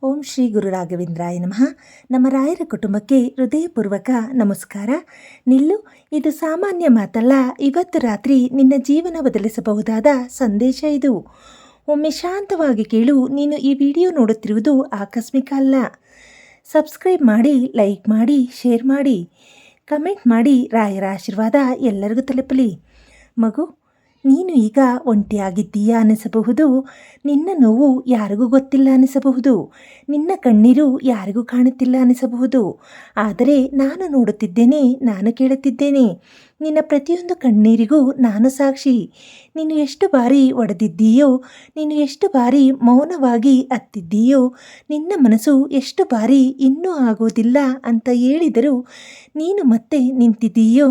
ಓಂ ಶ್ರೀ ಗುರು ರಾಘವೇಂದ್ರಾಯ ನಮಃ. ನಮ್ಮ ರಾಯರ ಕುಟುಂಬಕ್ಕೆ ಹೃದಯಪೂರ್ವಕ ನಮಸ್ಕಾರ. ನಿಲ್ಲು, ಇದು ಸಾಮಾನ್ಯ ಮಾತಲ್ಲ. ಇವತ್ತು ರಾತ್ರಿ ನಿನ್ನ ಜೀವನ ಬದಲಿಸಬಹುದಾದ ಸಂದೇಶ ಇದು. ಒಮ್ಮೆ ಶಾಂತವಾಗಿ ಕೇಳು. ನೀನು ಈ ವಿಡಿಯೋ ನೋಡುತ್ತಿರುವುದು ಆಕಸ್ಮಿಕ ಅಲ್ಲ. ಸಬ್ಸ್ಕ್ರೈಬ್ ಮಾಡಿ, ಲೈಕ್ ಮಾಡಿ, ಶೇರ್ ಮಾಡಿ, ಕಮೆಂಟ್ ಮಾಡಿ. ರಾಯರ ಆಶೀರ್ವಾದ ಎಲ್ಲರಿಗೂ ತಲುಪಲಿ. ಮಗು, ನೀನು ಈಗ ಒಂಟಿಯಾಗಿದ್ದೀಯಾ ಅನಿಸಬಹುದು. ನಿನ್ನ ನೋವು ಯಾರಿಗೂ ಗೊತ್ತಿಲ್ಲ ಅನಿಸಬಹುದು. ನಿನ್ನ ಕಣ್ಣೀರು ಯಾರಿಗೂ ಕಾಣುತ್ತಿಲ್ಲ ಅನಿಸಬಹುದು. ಆದರೆ ನಾನು ನೋಡುತ್ತಿದ್ದೇನೆ, ನಾನು ಕೇಳುತ್ತಿದ್ದೇನೆ. ನಿನ್ನ ಪ್ರತಿಯೊಂದು ಕಣ್ಣೀರಿಗೂ ನಾನು ಸಾಕ್ಷಿ. ನೀನು ಎಷ್ಟು ಬಾರಿ ಒಡೆದಿದ್ದೀಯೋ, ನೀನು ಎಷ್ಟು ಬಾರಿ ಮೌನವಾಗಿ ಅತ್ತಿದ್ದೀಯೋ, ನಿನ್ನ ಮನಸ್ಸು ಎಷ್ಟು ಬಾರಿ ಇನ್ನೂ ಆಗೋದಿಲ್ಲ ಅಂತ ಹೇಳಿದರೂ ನೀನು ಮತ್ತೆ ನಿಂತಿದ್ದೀಯೋ,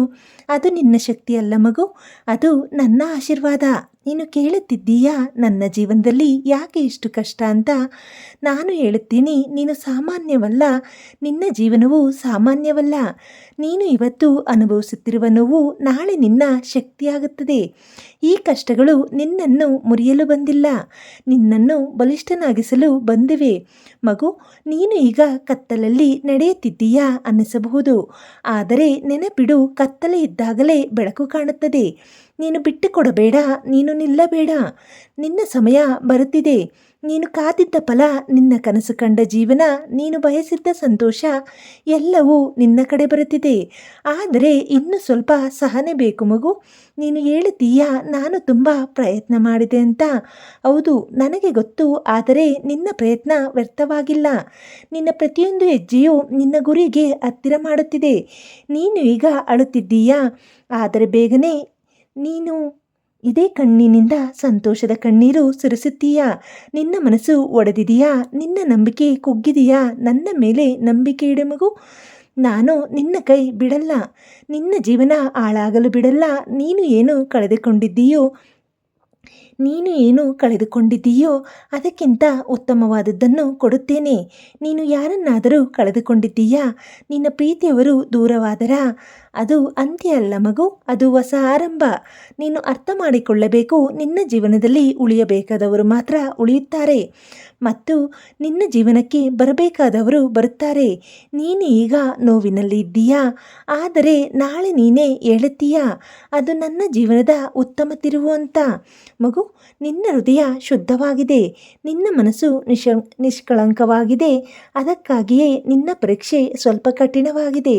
ಅದು ನಿನ್ನ ಶಕ್ತಿಯಲ್ಲ ಮಗು, ಅದು ನನ್ನ ಆಶೀರ್ವಾದ. ನೀನು ಕೇಳುತ್ತಿದ್ದೀಯಾ ನನ್ನ ಜೀವನದಲ್ಲಿ ಯಾಕೆ ಇಷ್ಟು ಕಷ್ಟ ಅಂತ? ನಾನು ಹೇಳುತ್ತೀನಿ, ನೀನು ಸಾಮಾನ್ಯವಲ್ಲ. ನಿನ್ನ ಜೀವನವು ಸಾಮಾನ್ಯವಲ್ಲ. ನೀನು ಇವತ್ತು ಅನುಭವಿಸುತ್ತಿರುವ ನೋವು ನಾಳೆ ನಿನ್ನ ಶಕ್ತಿಯಾಗುತ್ತದೆ. ಈ ಕಷ್ಟಗಳು ನಿನ್ನನ್ನು ಮುರಿಯಲು ಬಂದಿಲ್ಲ, ನಿನ್ನನ್ನು ಬಲಿಷ್ಠನಾಗಿಸಲು ಬಂದಿವೆ. ಮಗು, ನೀನು ಈಗ ಕತ್ತಲಲ್ಲಿ ನಡೆಯುತ್ತಿದ್ದೀಯಾ ಅನ್ನಿಸಬಹುದು. ಆದರೆ ನೆನಪಿಡು, ಕತ್ತಲೆ ಇದ್ದಾಗಲೇ ಬೆಳಕು ಕಾಣುತ್ತದೆ. ನೀನು ಬಿಟ್ಟುಕೊಡಬೇಡ, ನೀನು ನಿಲ್ಲಬೇಡ. ನಿನ್ನ ಸಮಯ ಬರುತ್ತಿದೆ. ನೀನು ಕಾದಿದ್ದ ಫಲ, ನಿನ್ನ ಕನಸು ಕಂಡ ಜೀವನ, ನೀನು ಬಯಸಿದ್ದ ಸಂತೋಷ ಎಲ್ಲವೂ ನಿನ್ನ ಕಡೆ ಬರುತ್ತಿದೆ. ಆದರೆ ಇನ್ನು ಸ್ವಲ್ಪ ಸಹನೆ ಬೇಕು ಮಗು. ನೀನು ಹೇಳುತ್ತೀಯಾ, ನಾನು ತುಂಬ ಪ್ರಯತ್ನ ಮಾಡಿದೆ ಅಂತ. ಹೌದು, ನನಗೆ ಗೊತ್ತು. ಆದರೆ ನಿನ್ನ ಪ್ರಯತ್ನ ವ್ಯರ್ಥವಾಗಿಲ್ಲ. ನಿನ್ನ ಪ್ರತಿಯೊಂದು ಹೆಜ್ಜೆಯು ನಿನ್ನ ಗುರಿಗೆ ಹತ್ತಿರ ಮಾಡುತ್ತಿದೆ. ನೀನು ಈಗ ಅಳುತ್ತಿದ್ದೀಯಾ, ಆದರೆ ಬೇಗನೆ ನೀನು ಇದೇ ಕಣ್ಣಿನಿಂದ ಸಂತೋಷದ ಕಣ್ಣೀರು ಸುರಿಸುತ್ತೀಯಾ? ನಿನ್ನ ಮನಸ್ಸು ಒಡೆದಿದೆಯಾ? ನಿನ್ನ ನಂಬಿಕೆ ಕುಗ್ಗಿದೆಯಾ? ನನ್ನ ಮೇಲೆ ನಂಬಿಕೆ ಇಡು ಮಗು. ನಾನು ನಿನ್ನ ಕೈ ಬಿಡಲ್ಲ. ನಿನ್ನ ಜೀವನ ಹಾಳಾಗಲು ಬಿಡಲ್ಲ. ನೀನು ಏನು ಕಳೆದುಕೊಂಡಿದ್ದೀಯೋ ಅದಕ್ಕಿಂತ ಉತ್ತಮವಾದದ್ದನ್ನು ಕೊಡುತ್ತೇನೆ. ನೀನು ಯಾರನ್ನಾದರೂ ಕಳೆದುಕೊಂಡಿದ್ದೀಯಾ? ನಿನ್ನ ಪ್ರೀತಿಯವರು ದೂರವಾದರ? ಅದು ಅಂತ್ಯ ಅಲ್ಲ ಮಗು, ಅದು ಹೊಸ ಆರಂಭ. ನೀನು ಅರ್ಥ ಮಾಡಿಕೊಳ್ಳಬೇಕು, ನಿನ್ನ ಜೀವನದಲ್ಲಿ ಉಳಿಯಬೇಕಾದವರು ಮಾತ್ರ ಉಳಿಯುತ್ತಾರೆ ಮತ್ತು ನಿನ್ನ ಜೀವನಕ್ಕೆ ಬರಬೇಕಾದವರು ಬರುತ್ತಾರೆ. ನೀನು ಈಗ ನೋವಿನಲ್ಲಿ ಇದ್ದೀಯಾ, ಆದರೆ ನಾಳೆ ನೀನೇ ಹೇಳುತ್ತೀಯಾ, ಅದು ನನ್ನ ಜೀವನದ ಉತ್ತಮ ತಿರುವು ಅಂತ. ಮಗು, ನಿನ್ನ ಹೃದಯ ಶುದ್ಧವಾಗಿದೆ, ನಿನ್ನ ಮನಸ್ಸು ನಿಷ್ಕಳಂಕವಾಗಿದೆ. ಅದಕ್ಕಾಗಿಯೇ ನಿನ್ನ ಪರೀಕ್ಷೆ ಸ್ವಲ್ಪ ಕಠಿಣವಾಗಿದೆ.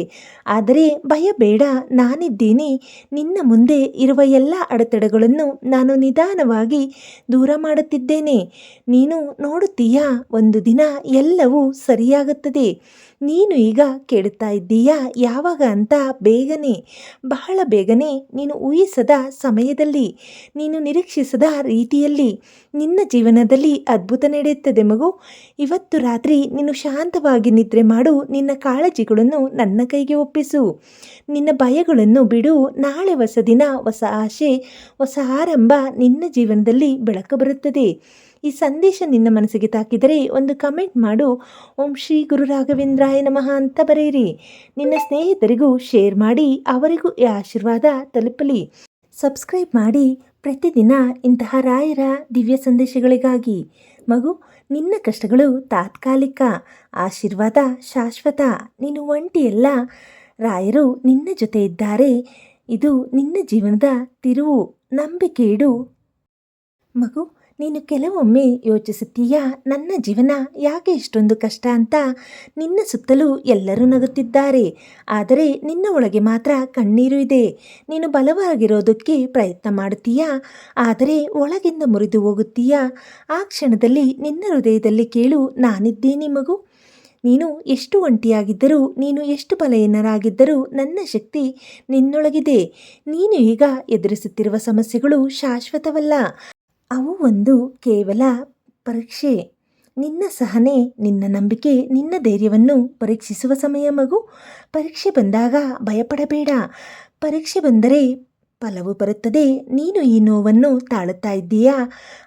ಆದರೆ ಭಯ ಬೇಡ, ನಾನಿದ್ದೀನಿ. ನಿನ್ನ ಮುಂದೆ ಇರುವ ಎಲ್ಲ ಅಡೆತಡೆಗಳನ್ನು ನಾನು ನಿಧಾನವಾಗಿ ದೂರ ಮಾಡುತ್ತಿದ್ದೇನೆ. ನೀನು ನೋಡುತ್ತೀಯಾ, ಒಂದು ದಿನ ಎಲ್ಲವೂ ಸರಿಯಾಗುತ್ತದೆ. ನೀನು ಈಗ ಕೇಳುತ್ತಾ ಇದ್ದೀಯಾ, ಯಾವಾಗ ಅಂತ? ಬೇಗನೆ, ಬಹಳ ಬೇಗನೆ. ನೀನು ಊಹಿಸದ ಸಮಯದಲ್ಲಿ, ನೀನು ನಿರೀಕ್ಷಿಸದ ರೀತಿಯಲ್ಲಿ ನಿನ್ನ ಜೀವನದಲ್ಲಿ ಅದ್ಭುತ ನಡೆಯುತ್ತದೆ ಮಗು. ಇವತ್ತು ರಾತ್ರಿ ನೀನು ಶಾಂತವಾಗಿ ನಿದ್ರೆ ಮಾಡು. ನಿನ್ನ ಕಾಳಜಿಗಳನ್ನು ನನ್ನ ಕೈಗೆ ಒಪ್ಪಿಸು. ನಿನ್ನ ಭಯಗಳನ್ನು ಬಿಡು. ನಾಳೆ ಹೊಸ ದಿನ, ಹೊಸ ಆಶೆ, ಹೊಸ ಆರಂಭ. ನಿನ್ನ ಜೀವನದಲ್ಲಿ ಬೆಳಕು ಬರುತ್ತದೆ. ಈ ಸಂದೇಶ ನಿನ್ನ ಮನಸ್ಸಿಗೆ ತಾಕಿದರೆ ಒಂದು ಕಮೆಂಟ್ ಮಾಡು. ಓಂ ಶ್ರೀ ಗುರು ರಾಘವೇಂದ್ರಾಯ ನಮಃ ಅಂತ ಬರೆಯಿರಿ. ನಿನ್ನ ಸ್ನೇಹಿತರಿಗೂ ಶೇರ್ ಮಾಡಿ, ಅವರಿಗೂ ಈ ಆಶೀರ್ವಾದ ತಲುಪಲಿ. ಸಬ್ಸ್ಕ್ರೈಬ್ ಮಾಡಿ ಪ್ರತಿದಿನ ಇಂತಹ ರಾಯರ ದಿವ್ಯ ಸಂದೇಶಗಳಿಗಾಗಿ. ಮಗು, ನಿನ್ನ ಕಷ್ಟಗಳು ತಾತ್ಕಾಲಿಕ, ಆಶೀರ್ವಾದ ಶಾಶ್ವತ. ನೀನು ಒಂಟಿಯಲ್ಲ, ರಾಯರು ನಿನ್ನ ಜೊತೆ ಇದ್ದಾರೆ. ಇದು ನಿನ್ನ ಜೀವನದ ತಿರುವು. ನಂಬಿಕೆ ಇಡು ಮಗು. ನೀನು ಕೆಲವೊಮ್ಮೆ ಯೋಚಿಸುತ್ತೀಯಾ, ನನ್ನ ಜೀವನ ಯಾಕೆ ಇಷ್ಟೊಂದು ಕಷ್ಟ ಅಂತ? ನಿನ್ನ ಸುತ್ತಲೂ ಎಲ್ಲರೂ ನಗುತ್ತಿದ್ದಾರೆ, ಆದರೆ ನಿನ್ನ ಒಳಗೆ ಮಾತ್ರ ಕಣ್ಣೀರು ಇದೆ. ನೀನು ಬಲವಾಗಿರೋದಕ್ಕೆ ಪ್ರಯತ್ನ ಮಾಡುತ್ತೀಯಾ, ಆದರೆ ಒಳಗಿಂದ ಮುರಿದು ಹೋಗುತ್ತೀಯಾ? ಆ ಕ್ಷಣದಲ್ಲಿ ನಿನ್ನ ಹೃದಯದಲ್ಲಿ ಕೇಳು, ನಾನಿದ್ದೀನಿ ಮಗು. ನೀನು ಎಷ್ಟು ಒಂಟಿಯಾಗಿದ್ದರೂ, ನೀನು ಎಷ್ಟು ಬಲಹೀನರಾಗಿದ್ದರೂ ನನ್ನ ಶಕ್ತಿ ನಿನ್ನೊಳಗಿದೆ. ನೀನು ಈಗ ಎದುರಿಸುತ್ತಿರುವ ಸಮಸ್ಯೆಗಳು ಶಾಶ್ವತವಲ್ಲ. ಅವು ಒಂದು ಕೇವಲ ಪರೀಕ್ಷೆ. ನಿನ್ನ ಸಹನೆ, ನಿನ್ನ ನಂಬಿಕೆ, ನಿನ್ನ ಧೈರ್ಯವನ್ನು ಪರೀಕ್ಷಿಸುವ ಸಮಯ ಮಗು. ಪರೀಕ್ಷೆ ಬಂದಾಗ ಭಯಪಡಬೇಡ. ಪರೀಕ್ಷೆ ಬಂದರೆ ಫಲವು ಬರುತ್ತದೆ. ನೀನು ಈ ನೋವನ್ನು ತಾಳುತ್ತಾ ಇದ್ದೀಯಾ,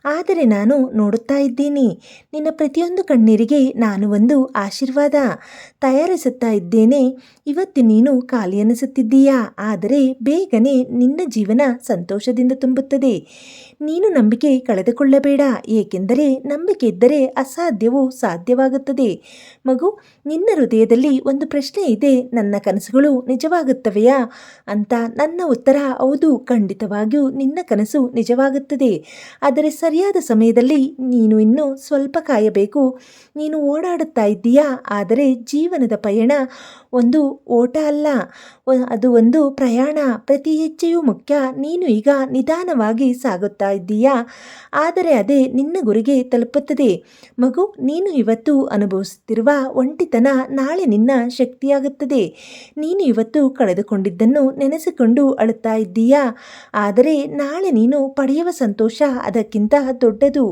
ಆದರೆ ನಾನು ನೋಡುತ್ತಾ ಇದ್ದೀನಿ. ನಿನ್ನ ಪ್ರತಿಯೊಂದು ಕಣ್ಣೀರಿಗೆ ನಾನು ಒಂದು ಆಶೀರ್ವಾದ ತಯಾರಿಸುತ್ತಾ ಇದ್ದೇನೆ. ಇವತ್ತು ನೀನು ಖಾಲಿ ಅನಿಸುತ್ತಿದ್ದೀಯಾ, ಆದರೆ ಬೇಗನೆ ನಿನ್ನ ಜೀವನ ಸಂತೋಷದಿಂದ ತುಂಬುತ್ತದೆ. ನೀನು ನಂಬಿಕೆ ಕಳೆದುಕೊಳ್ಳಬೇಡ, ಏಕೆಂದರೆ ನಂಬಿಕೆ ಇದ್ದರೆ ಅಸಾಧ್ಯವೂ ಸಾಧ್ಯವಾಗುತ್ತದೆ. ಮಗು, ನಿನ್ನ ಹೃದಯದಲ್ಲಿ ಒಂದು ಪ್ರಶ್ನೆ ಇದೆ, ನನ್ನ ಕನಸುಗಳು ನಿಜವಾಗುತ್ತವೆಯಾ ಅಂತ. ನನ್ನ ಉತ್ತರ ಹೌದು, ಖಂಡಿತವಾಗಿಯೂ ನಿನ್ನ ಕನಸು ನಿಜವಾಗುತ್ತದೆ. ಆದರೆ ಸರಿಯಾದ ಸಮಯದಲ್ಲಿ. ನೀನು ಇನ್ನೂ ಸ್ವಲ್ಪ ಕಾಯಬೇಕು. ನೀನು ಓಡಾಡುತ್ತಾ ಇದ್ದೀಯಾ, ಆದರೆ ಜೀವನದ ಪಯಣ ಒಂದು ಓಟ ಅಲ್ಲ, ಅದು ಒಂದು ಪ್ರಯಾಣ. ಪ್ರತಿ ಹೆಜ್ಜೆಯೂ ಮುಖ್ಯ. ನೀನು ಈಗ ನಿಧಾನವಾಗಿ ಸಾಗುತ್ತಾ ಇದ್ದೀಯಾ, ಆದರೆ ಅದೇ ನಿನ್ನ ಗುರಿಗೆ ತಲುಪುತ್ತದೆ. ಮಗು, ನೀನು ಇವತ್ತು ಅನುಭವಿಸುತ್ತಿರುವ ಒಂಟಿತನ ನಾಳೆ ನಿನ್ನ ಶಕ್ತಿಯಾಗುತ್ತದೆ. ನೀನು ಇವತ್ತು ಕಳೆದುಕೊಂಡಿದ್ದನ್ನು ನೆನೆಸಿಕೊಂಡು ಅಳುತ್ತಾ ಇದ್ದೀಯಾ, ಆದರೆ ನಾಳೆ ನೀನು ಪಡೆಯುವ ಸಂತೋಷ ಅದಕ್ಕಿಂತ ದೊಡ್ಡದು.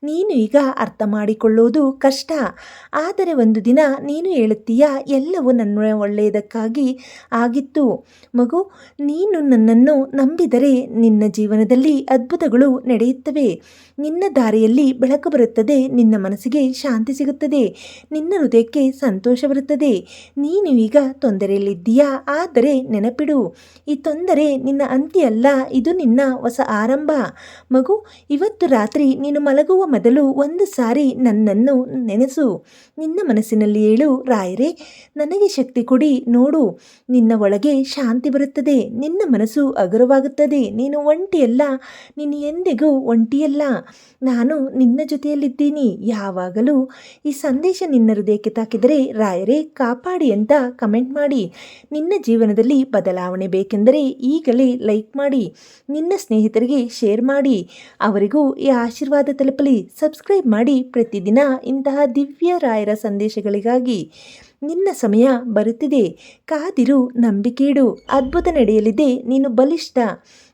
ನೀನು ಈಗ ಅರ್ಥ ಮಾಡಿಕೊಳ್ಳುವುದು ಕಷ್ಟ, ಆದರೆ ಒಂದು ದಿನ ನೀನು ಹೇಳುತ್ತೀಯಾ, ಎಲ್ಲವೂ ನನ್ನ ಒಳ್ಳೆಯದಕ್ಕಾಗಿ ಆಗಿತ್ತು. ಮಗು, ನೀನು ನನ್ನನ್ನು ನಂಬಿದರೆ ನಿನ್ನ ಜೀವನದಲ್ಲಿ ಅದ್ಭುತಗಳು ನಡೆಯುತ್ತವೆ. ನಿನ್ನ ದಾರಿಯಲ್ಲಿ ಬೆಳಕು ಬರುತ್ತದೆ, ನಿನ್ನ ಮನಸ್ಸಿಗೆ ಶಾಂತಿ ಸಿಗುತ್ತದೆ, ನಿನ್ನ ಹೃದಯಕ್ಕೆ ಸಂತೋಷ ಬರುತ್ತದೆ. ನೀನು ಈಗ ತೊಂದರೆಯಲ್ಲಿದ್ದೀಯಾ, ಆದರೆ ನೆನಪಿಡು, ಈ ತೊಂದರೆ ನಿನ್ನ ಅಂತ್ಯ ಅಲ್ಲ, ಇದು ನಿನ್ನ ಹೊಸ ಆರಂಭ. ಮಗು, ಇವತ್ತು ರಾತ್ರಿ ನೀನು ಮಲಗುವ ಮೊದಲು ಒಂದು ಸಾರಿ ನನ್ನನ್ನು ನೆನೆಸು. ನಿನ್ನ ಮನಸ್ಸಿನಲ್ಲಿ ಹೇಳು, ರಾಯರೇ, ನನಗೆ ಶಕ್ತಿ ಕೊಡಿ. ನೋಡು, ನಿನ್ನ ಒಳಗೆ ಶಾಂತಿ ಬರುತ್ತದೆ, ನಿನ್ನ ಮನಸ್ಸು ಹಗುರವಾಗುತ್ತದೆ. ನೀನು ಒಂಟಿಯಲ್ಲ, ನೀನು ಎಂದಿಗೂ ಒಂಟಿಯಲ್ಲ. ನಾನು ನಿನ್ನ ಜೊತೆಯಲ್ಲಿದ್ದೀನಿ ಯಾವಾಗಲೂ. ಈ ಸಂದೇಶ ನಿನ್ನ ಹೃದಯಕ್ಕೆ ತಾಕಿದರೆ ರಾಯರೇ ಕಾಪಾಡಿ ಅಂತ ಕಮೆಂಟ್ ಮಾಡಿ. ನಿನ್ನ ಜೀವನದಲ್ಲಿ ಬದಲಾವಣೆ ಬೇಕೆಂದರೆ ಈಗಲೇ ಲೈಕ್ ಮಾಡಿ, ನಿನ್ನ ಸ್ನೇಹಿತರಿಗೆ ಶೇರ್ ಮಾಡಿ, ಅವರಿಗೂ ಈ ಆಶೀರ್ವಾದ ತಲುಪಲಿ. ಸಬ್ಸ್ಕ್ರೈಬ್ ಮಾಡಿ. ಪ್ರತಿದಿನ ಇಂತಹ ದಿವ್ಯ ರಾಯರ ಸಂದೇಶಗಳಿಗಾಗಿ. ನಿನ್ನ ಸಮಯ ಬರುತ್ತಿದೆ, ಕಾದಿರು, ನಂಬಿಕೆಯಿಡು. ಅದ್ಭುತ ನಡೆಯಲಿದೆ. ನೀನು ಬಲಿಷ್ಠ,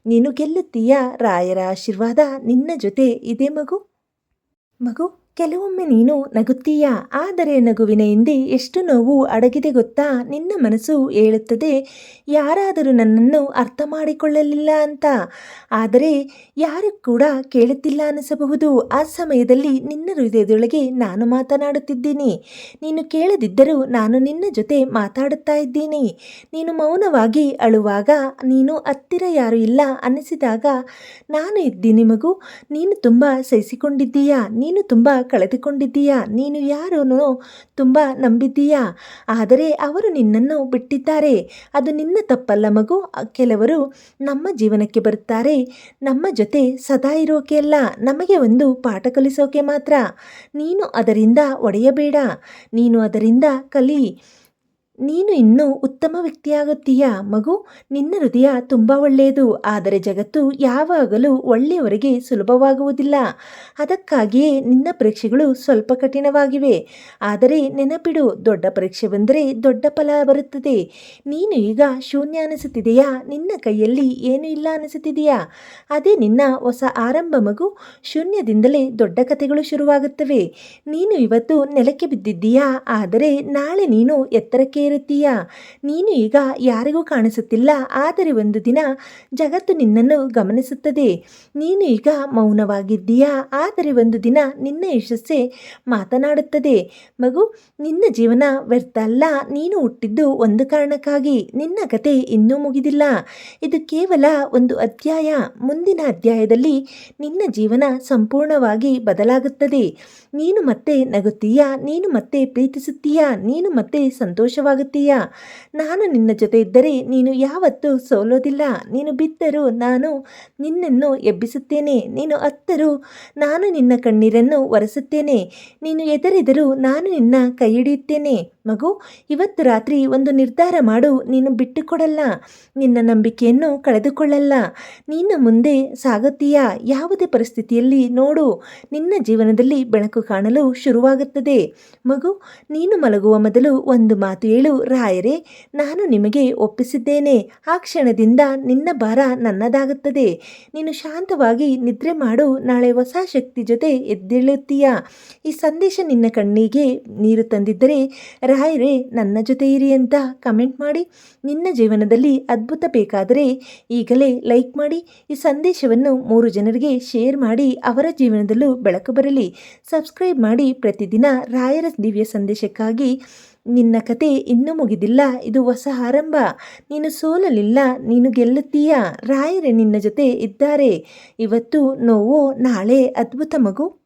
ನೀನು ಗೆಲ್ಲುತ್ತೀಯ. ರಾಯರ ಆಶೀರ್ವಾದ ನಿನ್ನ ಜೊತೆ ಇದೆ ಮಗು. ಮಗು, ಕೆಲವೊಮ್ಮೆ ನೀನು ನಗುತ್ತೀಯ, ಆದರೆ ನಗುವಿನ ಹಿಂದೆ ಎಷ್ಟು ನೋವು ಅಡಗಿದೆ ಗೊತ್ತಾ? ನಿನ್ನ ಮನಸ್ಸು ಹೇಳುತ್ತದೆ, ಯಾರಾದರೂ ನನ್ನನ್ನು ಅರ್ಥ ಮಾಡಿಕೊಳ್ಳಲಿಲ್ಲ ಅಂತ. ಆದರೆ ಯಾರು ಕೂಡ ಕೇಳುತ್ತಿಲ್ಲ ಅನಿಸಬಹುದು. ಆ ಸಮಯದಲ್ಲಿ ನಿನ್ನ ಹೃದಯದೊಳಗೆ ನಾನು ಮಾತನಾಡುತ್ತಿದ್ದೀನಿ. ನೀನು ಕೇಳದಿದ್ದರೂ ನಾನು ನಿನ್ನ ಜೊತೆ ಮಾತಾಡುತ್ತಾ ಇದ್ದೀನಿ. ನೀನು ಮೌನವಾಗಿ ಅಳುವಾಗ, ನೀನು ಹತ್ತಿರ ಯಾರು ಇಲ್ಲ ಅನ್ನಿಸಿದಾಗ ನಾನು ಇದ್ದೀನಿ ಮಗು. ನೀನು ತುಂಬ ಸಹಿಸಿಕೊಂಡಿದ್ದೀಯಾ, ನೀನು ತುಂಬ ಕಳೆದುಕೊಂಡಿದ್ದೀಯಾ, ನೀನು ಯಾರನ್ನು ತುಂಬ ನಂಬಿದ್ದೀಯಾ, ಆದರೆ ಅವರು ನಿನ್ನನ್ನು ಬಿಟ್ಟಿದ್ದಾರೆ. ಅದು ನಿನ್ನ ತಪ್ಪಲ್ಲ ಮಗು. ಕೆಲವರು ನಮ್ಮ ಜೀವನಕ್ಕೆ ಬರುತ್ತಾರೆ, ನಮ್ಮ ಜೊತೆ ಸದಾ ಇರೋಕೆ ಅಲ್ಲ, ನಮಗೆ ಒಂದು ಪಾಠ ಕಲಿಸೋಕೆ ಮಾತ್ರ. ನೀನು ಅದರಿಂದ ಒಡೆಯಬೇಡ, ನೀನು ಅದರಿಂದ ಕಲಿ. ನೀನು ಇನ್ನೂ ಉತ್ತಮ ವ್ಯಕ್ತಿಯಾಗುತ್ತೀಯ ಮಗು. ನಿನ್ನ ಹೃದಯ ತುಂಬ ಒಳ್ಳೆಯದು, ಆದರೆ ಜಗತ್ತು ಯಾವಾಗಲೂ ಒಳ್ಳೆಯವರಿಗೆ ಸುಲಭವಾಗುವುದಿಲ್ಲ. ಅದಕ್ಕಾಗಿಯೇ ನಿನ್ನ ಪರೀಕ್ಷೆಗಳು ಸ್ವಲ್ಪ ಕಠಿಣವಾಗಿವೆ. ಆದರೆ ನೆನಪಿಡು, ದೊಡ್ಡ ಪರೀಕ್ಷೆ ಬಂದರೆ ದೊಡ್ಡ ಫಲ ಬರುತ್ತದೆ. ನೀನು ಈಗ ಶೂನ್ಯ ಅನಿಸುತ್ತಿದೆಯಾ, ನಿನ್ನ ಕೈಯಲ್ಲಿ ಏನೂ ಇಲ್ಲ ಅನಿಸುತ್ತಿದೆಯಾ? ಅದೇ ನಿನ್ನ ಹೊಸ ಆರಂಭ ಮಗು. ಶೂನ್ಯದಿಂದಲೇ ದೊಡ್ಡ ಕಥೆಗಳು ಶುರುವಾಗುತ್ತವೆ. ನೀನು ಇವತ್ತು ನೆಲಕ್ಕೆ ಬಿದ್ದಿದ್ದೀಯಾ, ಆದರೆ ನಾಳೆ ನೀನು ಎತ್ತರಕ್ಕೆ ಇರುತ್ತೀಯ. ನೀನು ಈಗ ಯಾರಿಗೂ ಕಾಣಿಸುತ್ತಿಲ್ಲ, ಆದರೆ ಒಂದು ದಿನ ಜಗತ್ತು ನಿನ್ನನ್ನು ಗಮನಿಸುತ್ತದೆ. ನೀನು ಈಗ ಮೌನವಾಗಿದ್ದೀಯಾ, ಆದರೆ ಒಂದು ದಿನ ನಿನ್ನ ಯಶಸ್ಸೇ ಮಾತನಾಡುತ್ತದೆ. ಮಗು, ನಿನ್ನ ಜೀವನ ವ್ಯರ್ಥ ಅಲ್ಲ. ನೀನು ಹುಟ್ಟಿದ್ದು ಒಂದು ಕಾರಣಕ್ಕಾಗಿ. ನಿನ್ನ ಕತೆ ಇನ್ನೂ ಮುಗಿದಿಲ್ಲ. ಇದು ಕೇವಲ ಒಂದು ಅಧ್ಯಾಯ. ಮುಂದಿನ ಅಧ್ಯಾಯದಲ್ಲಿ ನಿನ್ನ ಜೀವನ ಸಂಪೂರ್ಣವಾಗಿ ಬದಲಾಗುತ್ತದೆ. ನೀನು ಮತ್ತೆ ನಗುತ್ತೀಯಾ, ನೀನು ಮತ್ತೆ ಪ್ರೀತಿಸುತ್ತೀಯಾ, ನೀನು ಮತ್ತೆ ಸಂತೋಷವಾಗುತ್ತೀಯಾ. ನಾನು ನಿನ್ನ ಜೊತೆ ಇದ್ದರೆ ನೀನು ಯಾವತ್ತೂ ಸೋಲೋದಿಲ್ಲ. ನೀನು ಬಿದ್ದರೂ ನಾನು ನಿನ್ನನ್ನು ಎಬ್ಬಿಸುತ್ತೇನೆ, ನೀನು ಅತ್ತರೂ ನಾನು ನಿನ್ನ ಕಣ್ಣೀರನ್ನು ಒರೆಸುತ್ತೇನೆ, ನೀನು ಎದರಿದರೂ ನಾನು ನಿನ್ನ ಕೈ ಹಿಡಿಯುತ್ತೇನೆ. ಮಗು, ಇವತ್ತು ರಾತ್ರಿ ಒಂದು ನಿರ್ಧಾರ ಮಾಡು. ನೀನು ಬಿಟ್ಟುಕೊಡಲ್ಲ, ನಿನ್ನ ನಂಬಿಕೆಯನ್ನು ಕಳೆದುಕೊಳ್ಳಲ್ಲ. ನೀನು ಮುಂದೆ ಸಾಗುತ್ತೀಯಾ, ಯಾವುದೇ ಪರಿಸ್ಥಿತಿಯಲ್ಲಿ ನೋಡು, ನಿನ್ನ ಜೀವನದಲ್ಲಿ ಬೆಳಕು ಕಾಣಲು ಶುರುವಾಗುತ್ತದೆ. ಮಗು, ನೀನು ಮಲಗುವ ಮೊದಲು ಒಂದು ಮಾತು ಹೇಳು, ರಾಯರೇ, ನಾನು ನಿಮಗೆ ಒಪ್ಪಿಸಿದ್ದೇನೆ. ಆ ಕ್ಷಣದಿಂದ ನಿನ್ನ ಭಾರ ನನ್ನದಾಗುತ್ತದೆ. ನೀನು ಶಾಂತವಾಗಿ ನಿದ್ರೆ ಮಾಡು, ನಾಳೆ ಹೊಸ ಶಕ್ತಿ ಜೊತೆ ಎದ್ದೇಳುತ್ತೀಯ. ಈ ಸಂದೇಶ ನಿನ್ನ ಕಣ್ಣಿಗೆ ನೀರು ತಂದಿದ್ದರೆ ರಾಯರೇ ನನ್ನ ಜೊತೆ ಇರಿ ಅಂತ ಕಮೆಂಟ್ ಮಾಡಿ. ನಿನ್ನ ಜೀವನದಲ್ಲಿ ಅದ್ಭುತ ಬೇಕಾದರೆ ಈಗಲೇ ಲೈಕ್ ಮಾಡಿ. ಈ ಸಂದೇಶವನ್ನು 3 ಜನರಿಗೆ ಶೇರ್ ಮಾಡಿ, ಅವರ ಜೀವನದಲ್ಲೂ ಬೆಳಕು ಬರಲಿ. ಸಬ್ಸ್ಕ್ರೈಬ್ ಮಾಡಿ. ಪ್ರತಿದಿನ ರಾಯರ ದಿವ್ಯ ಸಂದೇಶಕ್ಕಾಗಿ ನಿನ್ನ ಕತೆ ಇನ್ನೂ ಮುಗಿದಿಲ್ಲ, ಇದು ಹೊಸ ಆರಂಭ. ನೀನು ಸೋಲಲಿಲ್ಲ, ನೀನು ಗೆಲ್ಲುತ್ತೀಯ. ರಾಯರೇ ನಿನ್ನ ಜೊತೆ ಇದ್ದಾರೆ. ಇವತ್ತು ನೋವು, ನಾಳೆ ಅದ್ಭುತ ಮಗು.